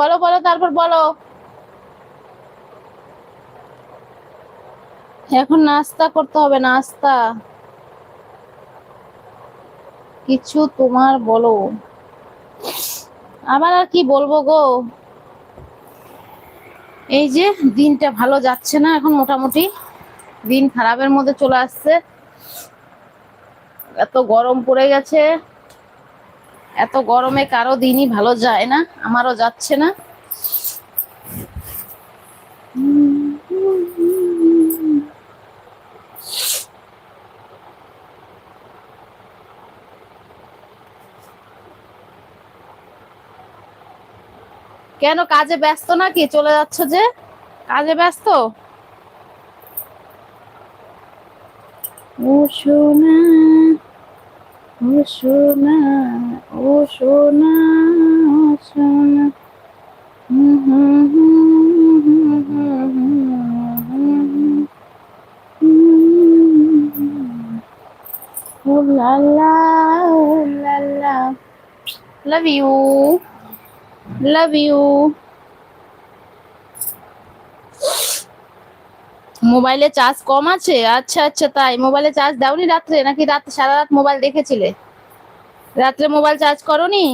বলো বলো, তারপর বলো। এখন নাস্তা করতে হবে, নাস্তা। কিছু তোমার বলো। আবার আর কি বলবো গো। এই যে দিনটা ভালো যাচ্ছে না এখন, মোটামুটি দিন খারাপের মধ্যে চলে আসছে। এত গরম পড়ে গেছে, এত গরমে কারো দিনই ভালো যায় না, আমারও যাচ্ছে না। কেন, কাজে ব্যস্ত নাকি? চলে যাচ্ছ যে, কাজে ব্যস্ত? ও সোনা, ও সোনা, ও সোনা, ও সোনা। হুম হুম হুম হুম হুম হুম হুম। ও লা লা, ও লা লা। Love you, love you. মোবাইলে চার্জ কম আছে? আচ্ছা আচ্ছা, তাই মোবাইলে চার্জ দাওনি রাত্রে, নাকি রাত সারা রাত মোবাইল দেখেছিলে? রাত্রে মোবাইল চার্জ করোনি?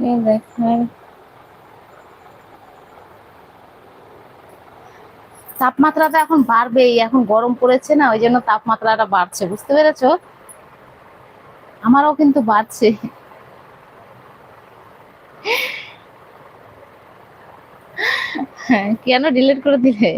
এই দেখ, তাপমাত্রাটা এখন বাড়বেই, এখন গরম পড়েছে না, ওই জন্য তাপমাত্রাটা বাড়ছে, বুঝতে পেরেছো? আমারও কিন্তু বাড়ছে। হ্যাঁ, কেন ডিলিট করে দিলে?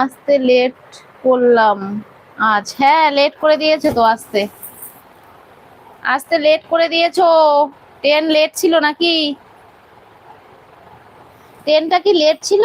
আসতে লেট করলাম আজ? হ্যাঁ, লেট করে দিয়েছে তো আসতে, আসতে লেট করে দিয়েছো। ট্রেন লেট ছিল নাকি? ট্রেনটা কি লেট ছিল?